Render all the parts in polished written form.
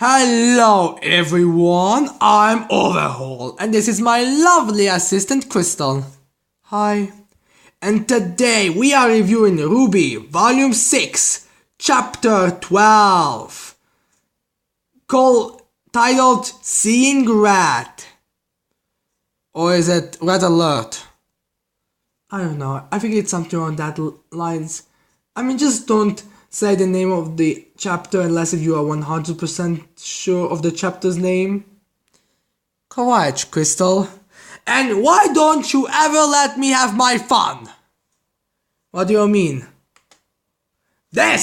Hello everyone, I'm Overhaul and this is my lovely assistant Crystal. Hi. And today we are reviewing Rwby Volume 6, Chapter 12, titled Seeing Rat. Or is it Red Alert? I don't know, I think it's something on that lines. Just don't say the name of the chapter unless if you are 100% sure of the chapter's name. Correct, Crystal. And why don't you ever let me have my fun? What do you mean? There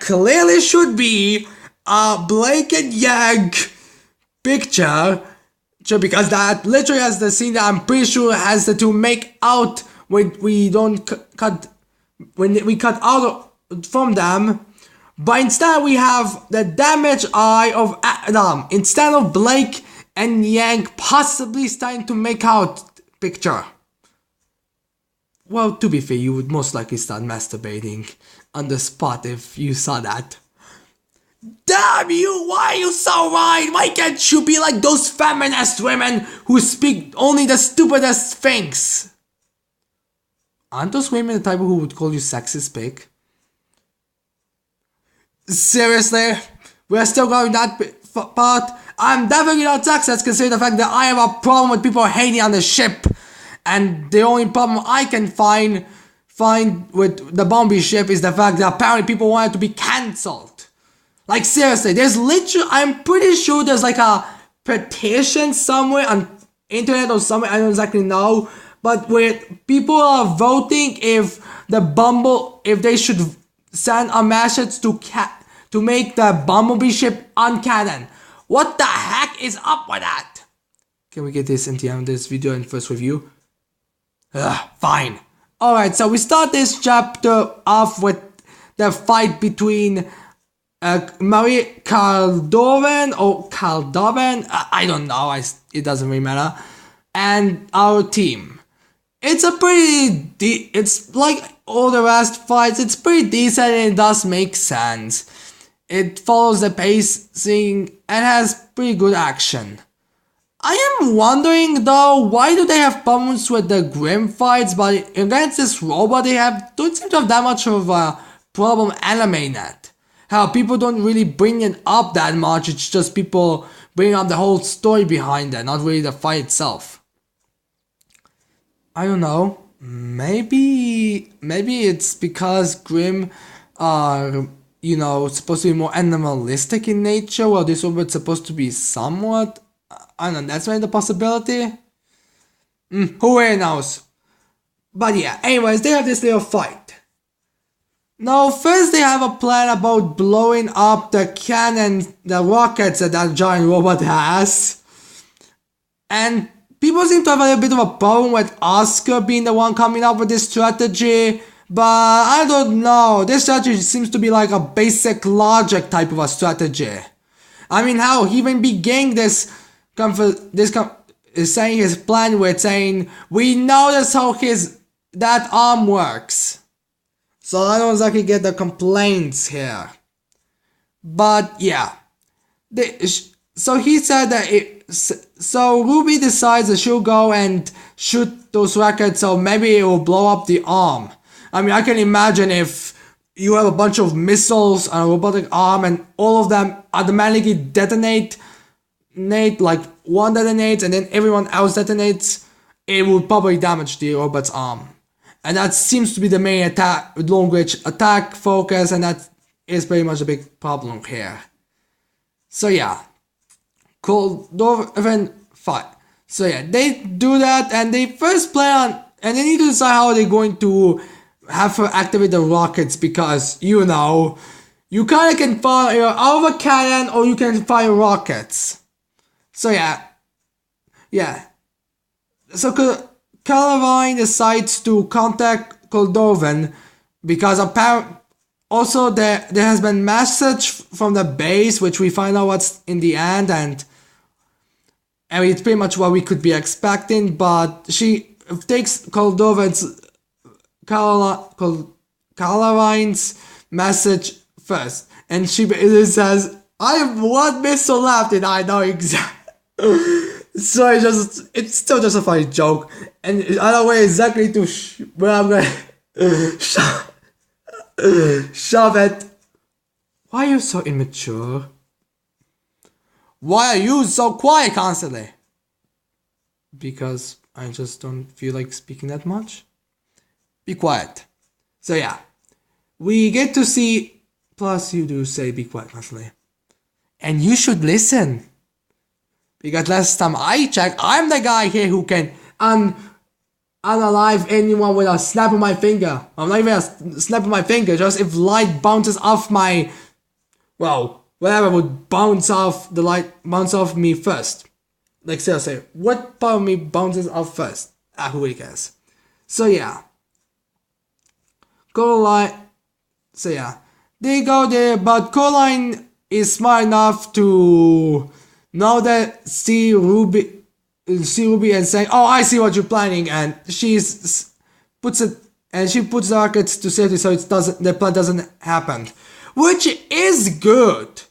clearly should be a Blake and Yang picture because that literally has the scene that I'm pretty sure has the two make out when we cut out from them, but instead we have the damaged eye of Adam instead of Blake and Yang possibly starting to make out picture. Well, to be fair, you would most likely start masturbating on the spot if you saw that. Damn you, why are you so right? Why can't you be like those feminist women who speak only the stupidest things? Aren't those women the type who would call you sexist pig? Seriously? We're still going that part? I'm definitely not sexist considering the fact that I have a problem with people hating on the ship. And the only problem I can find with the Bumblebee ship is the fact that apparently people want it to be cancelled. Like seriously, I'm pretty sure there's like a petition somewhere on internet or somewhere, I don't exactly know. But where people are voting if they should send a message to make the Bumblebee ship uncanon. What the heck is up with that? Can we get this into the end of this video and first review? Fine. Alright, so we start this chapter off with the fight between Marie Caldovan or Caldovan, I don't know, it doesn't really matter, and our team. It's it's like all the rest fights, it's pretty decent and it does make sense. It follows the pacing and has pretty good action. I am wondering though, why do they have problems with the Grim fights, but against this robot they don't seem to have that much of a problem animating it. How people don't really bring it up that much, it's just people bring up the whole story behind it, not really the fight itself. I don't know, maybe it's because Grim are, supposed to be more animalistic in nature, while this robot's supposed to be somewhat, I don't know, that's maybe the possibility? Who really knows? But yeah, anyways, they have this little fight. Now, first they have a plan about blowing up the cannon, the rockets that giant robot has. And people seem to have a little bit of a problem with Oscar being the one coming up with this strategy, but I don't know, this strategy seems to be like a basic logic type of a strategy. How he even began is saying his plan with saying, we know that's how that arm works. So I don't exactly get the complaints here. But yeah, so he said that so Rwby decides that she'll go and shoot those rockets, so maybe it will blow up the arm. I can imagine if you have a bunch of missiles on a robotic arm and all of them automatically detonate, like one detonates and then everyone else detonates, it will probably damage the robot's arm. And that seems to be the main long-range attack focus, and that is pretty much a big problem here. So yeah, Caldovan fight. So yeah, they do that, and they first plan, and they need to decide how they're going to have her activate the rockets, because, you kinda can fire either out of a cannon, or you can fire rockets. So yeah. So Caroline decides to contact Caldovan, because apparently also there has been message from the base, which we find out what's in the end, and it's pretty much what we could be expecting, but she takes Caroline's message first, and she says, What made so laughed and I know exactly. So it's still just a funny joke, and I don't know where exactly to where I'm gonna shove it. Why are you so immature? Why are you so quiet constantly? Because I just don't feel like speaking that much. Be quiet. So yeah, we get to see. Plus, you do say be quiet constantly, and you should listen. Because last time I checked, I'm the guy here who can unalive anyone with a snap of my finger. I'm not even a snap of my finger, just if light bounces off my, well, whatever would bounce off the light, bounce off me first. Like seriously, what part of me bounces off first? Who really cares? So yeah. Coraline, so yeah. They go there, but Coraline is smart enough to know that see Rwby and saying, "Oh, I see what you're planning," and she puts the rockets to safety so the plan doesn't happen, which is good.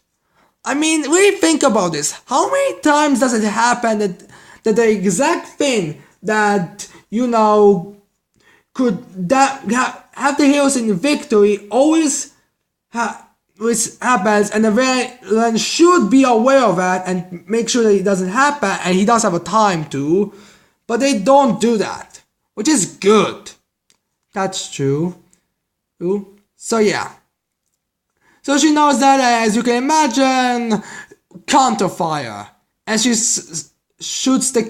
I mean, really think about this. How many times does it happen that the exact thing that could have the heroes in victory always which happens, and the villain should be aware of that and make sure that it doesn't happen, and he does have a time to, but they don't do that, which is good. That's true. So yeah. So she knows that, as you can imagine, counterfire, and she shoots the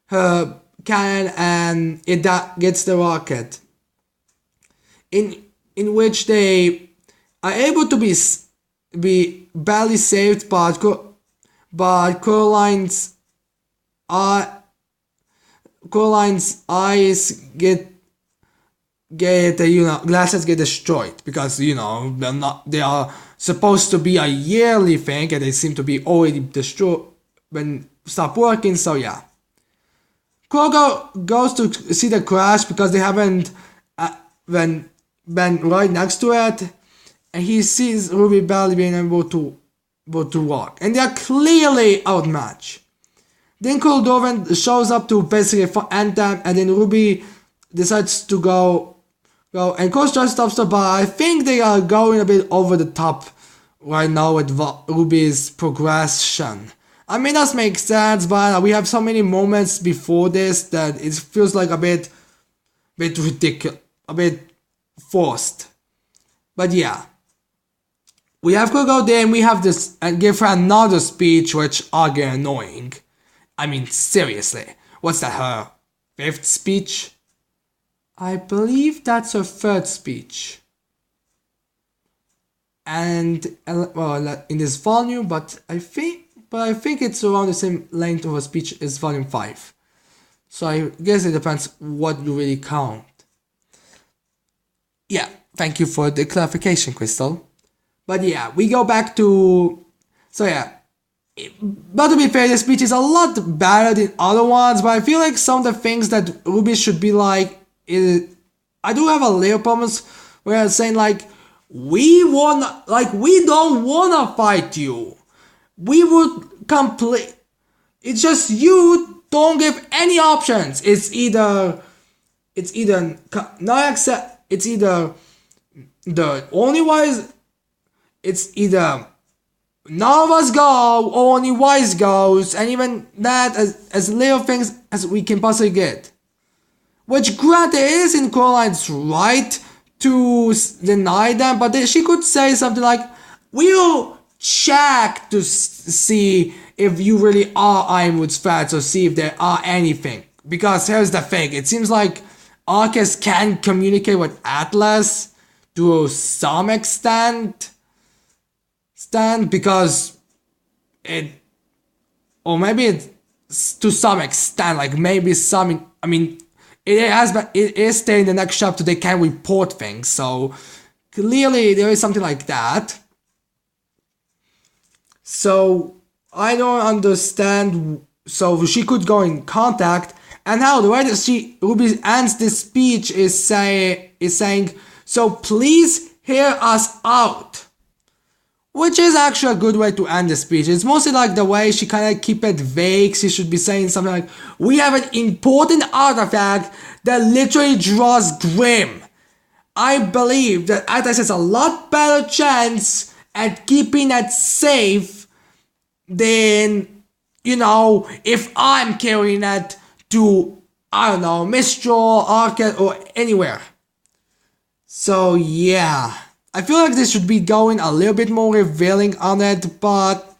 her cannon, and it gets the rocket. In which they are able to be barely saved, but Coraline's eyes get glasses get destroyed because they are supposed to be a yearly thing, and they seem to be already destroyed when stop working. So yeah, Krogo goes to see the crash because they haven't been right next to it, and he sees Rwby barely being able to walk, and they are clearly outmatched. Then Koldovan shows up to basically end them, and then Rwby decides to go, and Coach just stops the bar. I think they are going a bit over the top right now with Rwby's progression. I mean, that makes sense, but we have so many moments before this that it feels like a bit ridiculous, a bit forced. But yeah, we have to go there and we have this and give her another speech, which are getting annoying. I mean, seriously, what's that, her 5th speech? I believe that's her 3rd speech. And well, in this volume, but I think it's around the same length of a speech as volume 5. So I guess it depends what you really count. Yeah, thank you for the clarification, Crystal. But yeah, we go back to... So yeah, but to be fair, the speech is a lot better than other ones, but I feel like some of the things that Rwby should be like... I do have a little problems where I'm saying like, we don't wanna fight you. We would complete... It's just you don't give any options. It's either not accept... It's either the only wise... It's either none of us go, or only wise goes, and even that as little things as we can possibly get. Which granted is in Coraline's right to deny them, but she could say something like, we'll check to see if you really are Ironwood's threats, or see if there are anything. Because here's the thing, it seems like Arceus can communicate with Atlas to some extent, because it, or maybe it's to some extent, like maybe some, I mean, it is stated in the next chapter they can report things, so clearly there is something like that. So I don't understand. So she could go in contact, and how the way that Rwby ends this speech is saying, so please hear us out. Which is actually a good way to end the speech. It's mostly like the way she kind of keep it vague. She should be saying something like, we have an important artifact that literally draws Grim. I believe that Atlas has a lot better chance at keeping that safe than, if I'm carrying that to, I don't know, Mistral, Arcade, or anywhere. So yeah. I feel like this should be going a little bit more revealing on it, but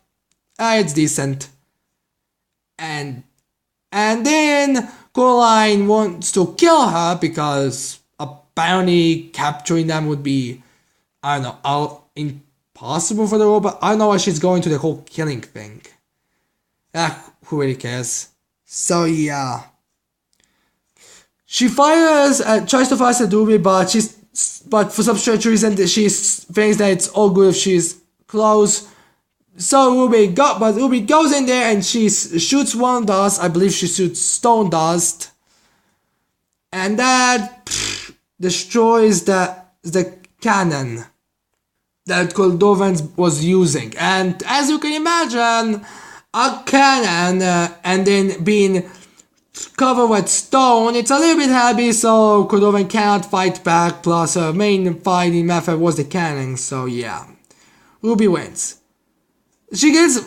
it's decent. And then Coraline wants to kill her because apparently capturing them would be, I don't know, impossible for the robot. I don't know why she's going to the whole killing thing. Who really cares? So yeah. She tries to fire at Rwby, but for some strange reason she thinks that it's all good if she's close. So Rwby goes in there and she shoots one dust. I believe she shoots stone dust, and that destroys the cannon that Koldovan was using. And as you can imagine, a cannon and then being covered with stone, it's a little bit heavy, so Koldovan cannot fight back, plus her main fighting method was the cannon, so yeah. Rwby wins.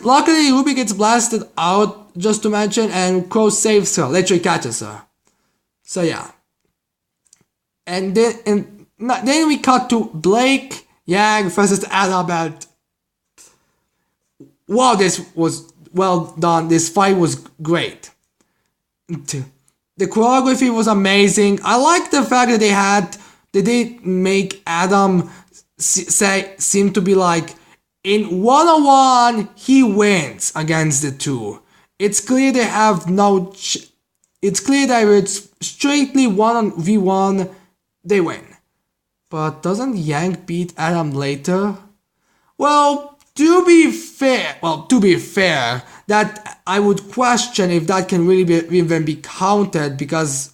Luckily Rwby gets blasted out, just to mention, and Crow saves her, literally catches her. So yeah. And then we cut to Blake, Yang versus Adam. Wow, this was well done, this fight was great. The choreography was amazing. I like the fact that they did make Adam seem to be like, in one-on-one, he wins against the two. It's clear they have it's clear that it's strictly 1v1, they win. But doesn't Yang beat Adam later? Well, to be fair, that I would question if that can really even be counted, because,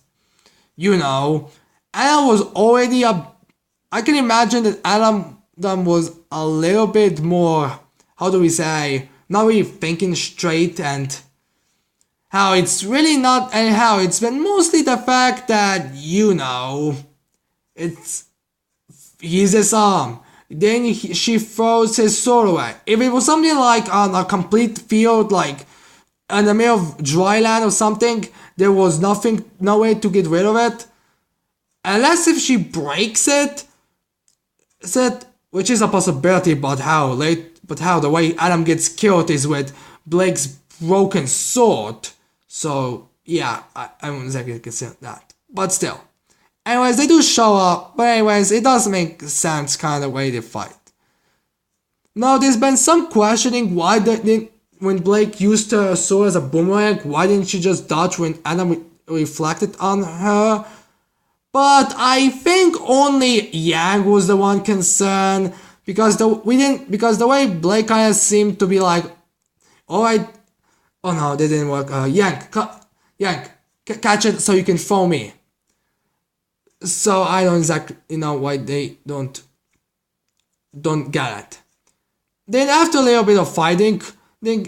Adam was already I can imagine that Adam was a little bit more, how do we say, not really thinking straight, and how it's really not, and how it's been mostly the fact that, he's his arm. Then she throws his sword away. If it was something like on a complete field, like in the middle of dry land or something, there was no way to get rid of it. Unless if she breaks it, which is a possibility, but how the way Adam gets killed is with Blake's broken sword. So yeah, I wouldn't exactly consider that. But still. Anyways, they do show up, but anyways, it does make sense kind of way they fight. Now, there's been some questioning why when Blake used her sword as a boomerang, why didn't she just dodge when Adam reflected on her? But I think only Yang was the one concerned, because the way Blake kind of seemed to be like, alright, oh no, that didn't work. Yang, catch it so you can throw me. So I don't exactly know why they don't get it. Then after a little bit of fighting, then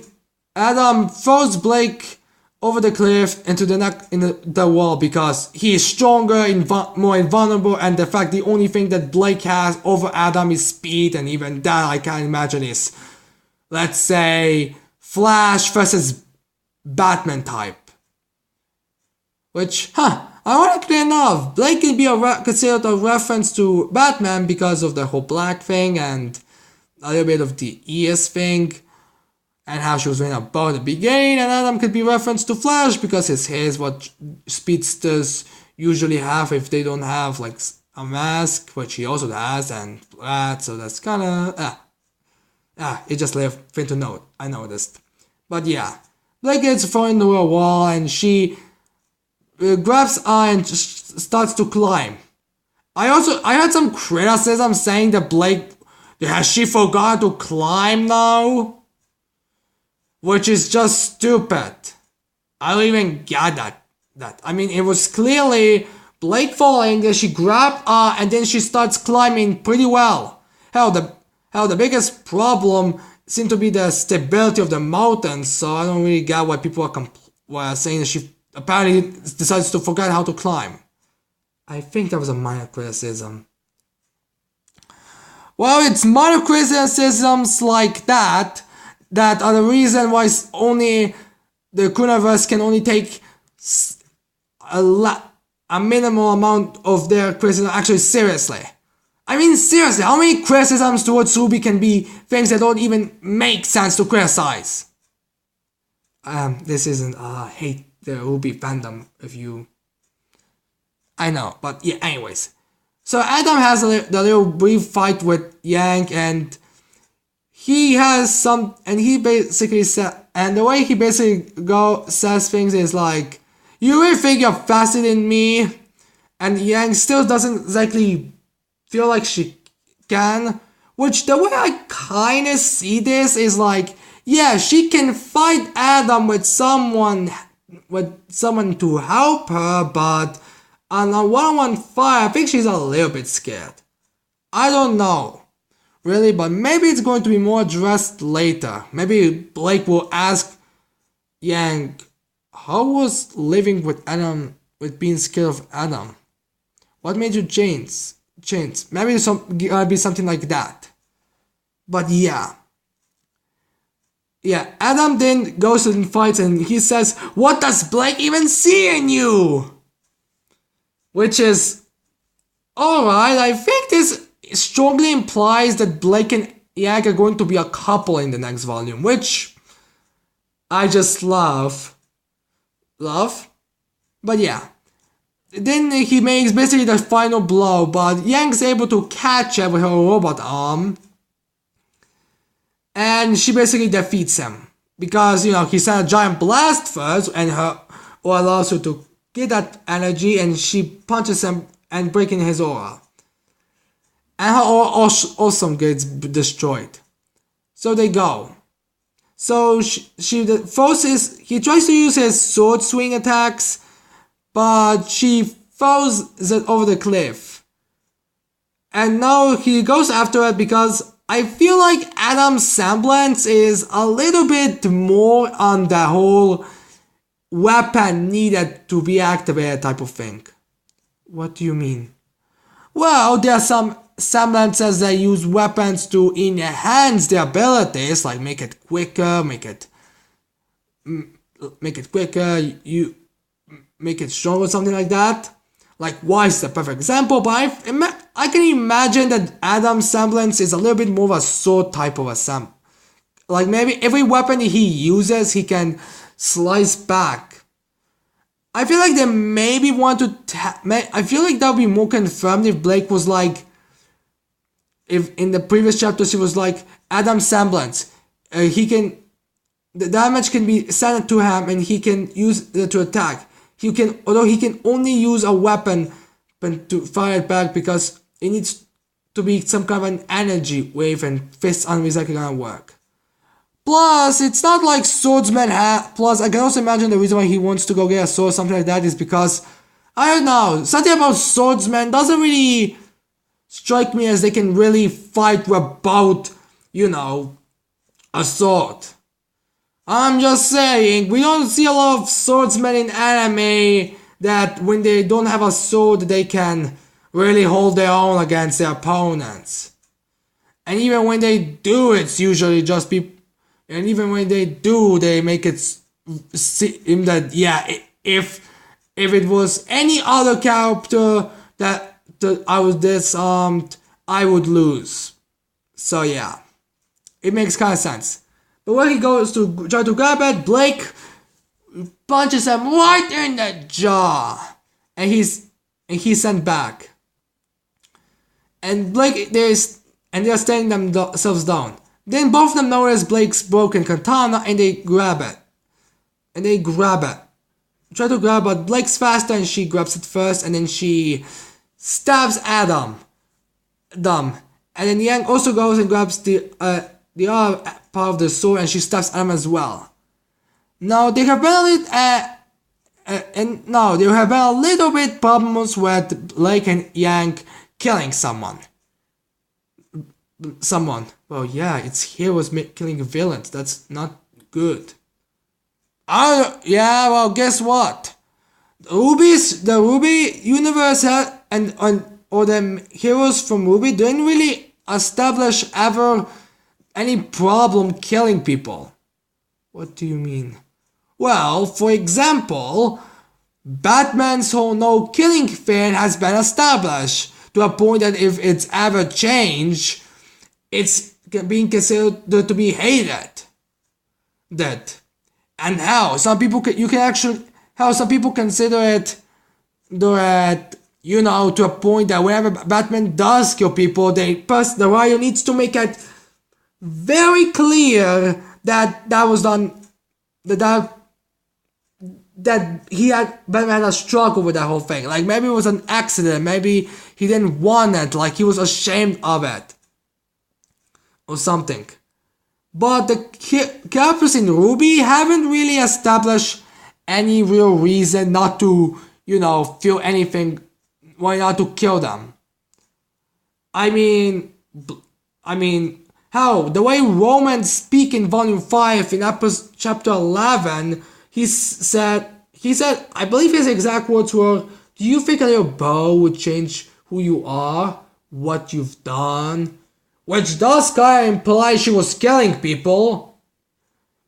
Adam throws Blake over the cliff into the wall, because he is stronger, more invulnerable, and the fact the only thing that Blake has over Adam is speed, and even that I can't imagine is, let's say, Flash versus Batman type. Which, ironically enough, Blake can be considered a reference to Batman because of the whole black thing and a little bit of the ears thing, and how she was wearing a bow at the beginning, and Adam could be referenced to Flash because his hair is what speedsters usually have if they don't have like a mask, which he also has, and that, so that's kinda, it's just a little thing to note, I noticed. But yeah, Blake gets thrown into a wall, and she grabs and just starts to climb. I heard some criticism saying that Blake, has she forgot to climb now? Which is just stupid. I don't even get that. I mean, it was clearly Blake falling, that she grabbed and then she starts climbing pretty well. Hell, Hell, the biggest problem seemed to be the stability of the mountains, so I don't really get why people were saying that she apparently decides to forget how to climb. I think that was a minor criticism. Well, it's minor criticisms like that are the reason why only the Kunaverse can only take a minimal amount of their criticism actually seriously. I mean, seriously, how many criticisms towards Rwby can be things that don't even make sense to criticize? This isn't, I hate the Rwby fandom if you... I know, but yeah, anyways. So Adam has the little brief fight with Yang, and he has and he basically said, and the way he basically says things is like, you really think you're faster than me? And Yang still doesn't exactly feel like she can, which the way I kinda see this is like, yeah, she can fight Adam with someone to help her, but on a one-on-one fight, I think she's a little bit scared. I don't know, really, but maybe it's going to be more addressed later. Maybe Blake will ask Yang, how was living with Adam, with being scared of Adam? What made you change? Maybe it's gonna be something like that. But yeah. Yeah, Adam then goes and fights and he says, what does Blake even see in you? Which is, alright, I think this strongly implies that Blake and Yang are going to be a couple in the next volume, which I just love. But yeah. Then he makes basically the final blow, but Yang's able to catch her with her robot arm. And she basically defeats him. Because, he sent a giant blast first, and her aura allows her to get that energy, and she punches him and breaking his aura. And her aura also gets destroyed. So they go. So he tries to use his sword swing attacks, but she throws it over the cliff. And now he goes after it because I feel like Adam's semblance is a little bit more on the whole weapon needed to be activated type of thing. What do you mean? Well, there are some semblances that use weapons to enhance their abilities, like make it quicker, make it stronger, something like that. Like Wise is the perfect example, but I can imagine that Adam's semblance is a little bit more of a sword type of a like maybe every weapon he uses, he can slice back. I feel like they maybe want to I feel like that would be more confirmed if Blake was like, if in the previous chapters he was like, Adam's semblance, the damage can be sent to him and he can use it to attack. Although he can only use a weapon to fire it back because it needs to be some kind of an energy wave and fists aren't exactly gonna work. Plus, it's not like swordsmen plus I can also imagine the reason why he wants to go get a sword or something like that is because, I don't know, something about swordsmen doesn't really strike me as they can really fight without, a sword. I'm just saying, we don't see a lot of swordsmen in anime that when they don't have a sword, they can really hold their own against their opponents. And even when they do, it's usually just and even when they do, they make it seem that, yeah, if it was any other character that I was disarmed, I would lose. So yeah, it makes kind of sense. But when he goes to try to grab it, Blake punches him right in the jaw, and he's sent back. And they're staring themselves down. Then both of them notice Blake's broken katana, and they grab it. Try to grab it. Blake's faster, and she grabs it first, and then she stabs Adam. And then Yang also goes and grabs the other part of the sword, and she stabs Adam as well. Now there have been a little bit problems with Blake and Yang killing someone. someone. Well, yeah, it's heroes killing villains. That's not good. Yeah, well, guess what? The Rwby universe or the heroes from Rwby didn't really establish ever any problem killing people. What do you mean? Well, for example, Batman's whole no killing thing has been established to a point that if it's ever changed, it's being considered to be hated. That and how some people some people consider it that to a point that whenever Batman does kill people, the writer needs to make it very clear that was done that Batman had a struggle with that whole thing. Like maybe it was an accident, maybe he didn't want it, like he was ashamed of it or something. But the characters in Rwby haven't really established any real reason not to, feel anything, why not to kill them. I mean, how the way Romans speak in Volume 5 in chapter 11, he said, I believe his exact words were, "Do you think a little bow would change who you are, what you've done?" Which does kind of imply she was killing people.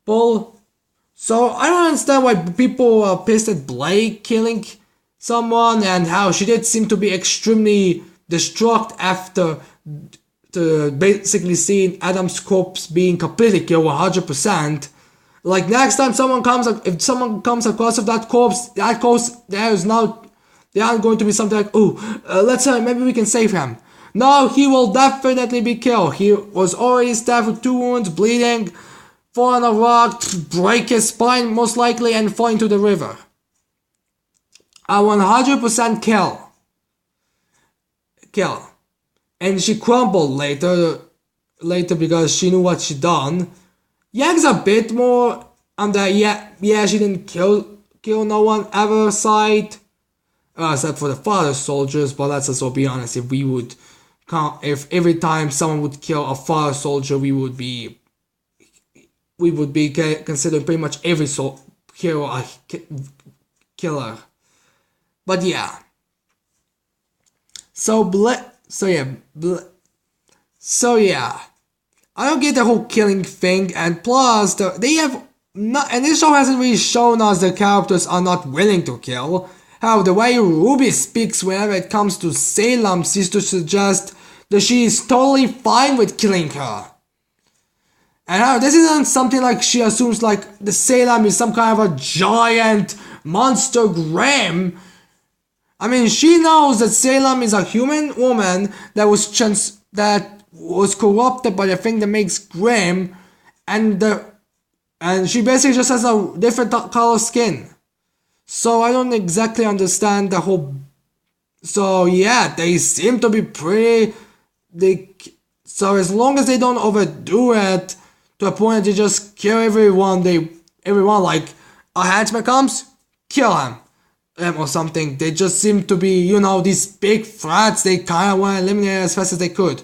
So I don't understand why people are pissed at Blake killing someone and how she did seem to be extremely distraught after basically seeing Adam's corpse being completely killed 100%. Like next time if someone comes across of that corpse, there aren't going to be something like, let's maybe we can save him. No, he will definitely be killed. He was already stabbed with 2 wounds, bleeding, fall on a rock, break his spine most likely, and fall into the river. A 100% kill. And she crumbled later because she knew what she done. Yang's a bit more on the she didn't kill no one ever side. Except for the father soldiers, but let's also be honest, if every time someone would kill a father soldier, we would be considering pretty much every hero a killer. But yeah. So yeah. I don't get the whole killing thing, and plus they have not, and this show hasn't really shown us the characters are not willing to kill. How the way Rwby speaks whenever it comes to Salem seems to suggest that she is totally fine with killing her. And how this isn't something like she assumes like the Salem is some kind of a giant monster Grimm. I mean, she knows that Salem is a human woman that was corrupted by the thing that makes Grimm, and she basically just has a different color skin. So I don't exactly understand the whole. So yeah, they seem to be pretty. So as long as they don't overdo it to a point that they just kill everyone, like a henchman comes, kill him, or something. They just seem to be, these big threats. They kind of want to eliminate as fast as they could.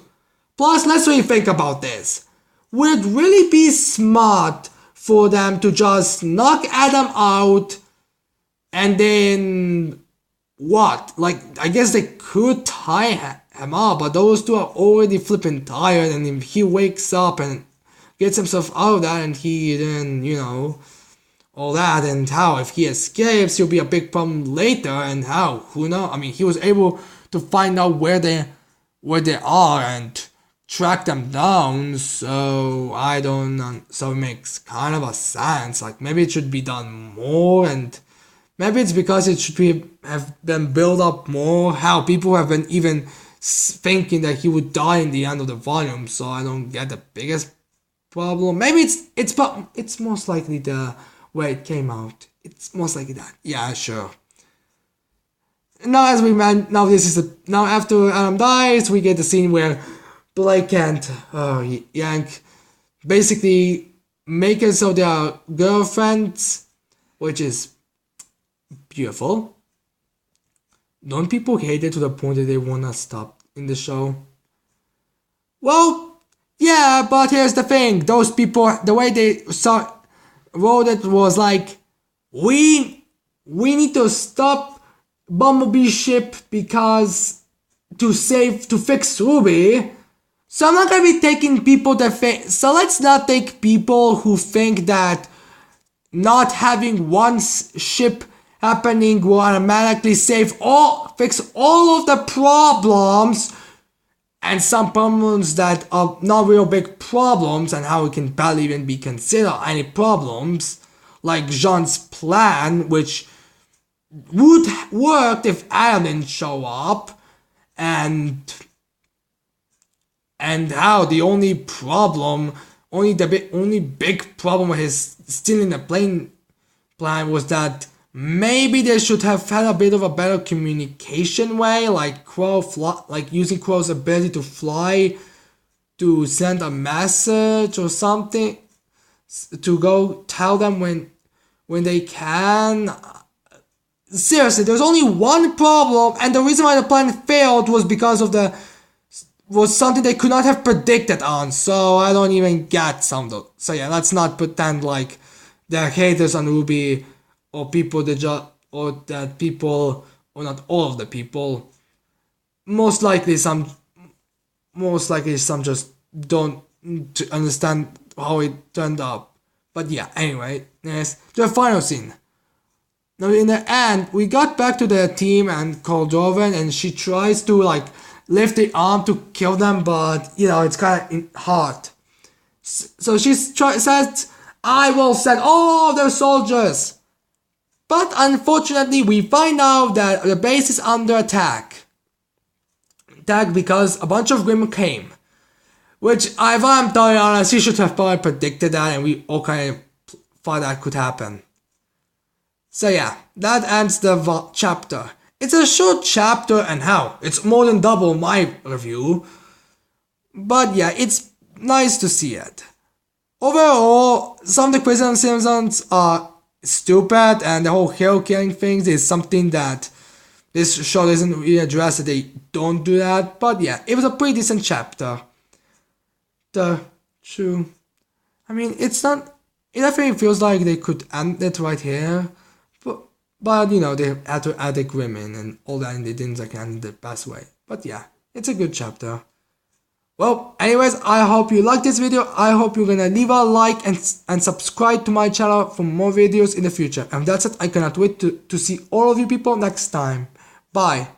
Plus, let's really think about this. Would it really be smart for them to just knock Adam out? And then, what? Like, I guess they could tie him up, but those two are already flipping tired, and if he wakes up and gets himself out of that, and he then, all that, and how, if he escapes, he'll be a big problem later, and how, who knows? I mean, he was able to find out where they are, and track them down, so I don't know, so it makes kind of a sense, like, maybe it should be done more, and maybe it's because it should have been built up more, how people have been even thinking that he would die in the end of the volume, so I don't get the biggest problem. Maybe it's most likely the way it came out. It's most likely that. Yeah, sure. Now now after Adam dies, we get the scene where Blake and Yank basically make it so they are girlfriends, which is beautiful. Don't people hate it to the point that they wanna stop in the show? Well, Yeah, but here's the thing. Those people, the way they wrote it was like, we need to stop Bumblebee ship because to fix Rwby. So I'm not gonna be taking people that think. So let's not take people who think that not having one ship happening will automatically fix all of the problems, and some problems that are not real big problems and how it can barely even be considered any problems, like Jean's plan, which would work if Adam didn't show up, and how the only big problem with his stealing the plane plan was that maybe they should have had a bit of a better communication way, like using Crow's ability to fly to send a message or something to go tell them when they can. Seriously, there's only one problem, and the reason why the plan failed was because of was something they could not have predicted on, so I don't even get some of those. So yeah, let's not pretend like they're haters on Rwby, or people that people, or not all of the people. Most likely some just don't understand how it turned out. But yeah, anyway, yes, the final scene. Now in the end, we got back to the team and Cordovan, and she tries to lift the arm to kill them, but it's kind of hard. So she says, "I will send all of the soldiers." But unfortunately, we find out that the base is under attack. Because a bunch of Grimm came. Which, if I'm totally honest, she should have probably predicted that, and we all kind of thought that could happen. So yeah, that ends the chapter. It's a short chapter, and it's more than double my review. But yeah, it's nice to see it. Overall, some of the criticisms are stupid, and the whole hero killing things is something that this show doesn't really address, that they don't do that. But yeah, it was a pretty decent chapter. I mean, it's not. It definitely feels like they could end it right here, but they had to add the Grimm in and all that, and they didn't end it the best way. But yeah, it's a good chapter. Well, anyways, I hope you liked this video. I hope you're gonna leave a like and subscribe to my channel for more videos in the future. And that's it. I cannot wait to see all of you people next time. Bye.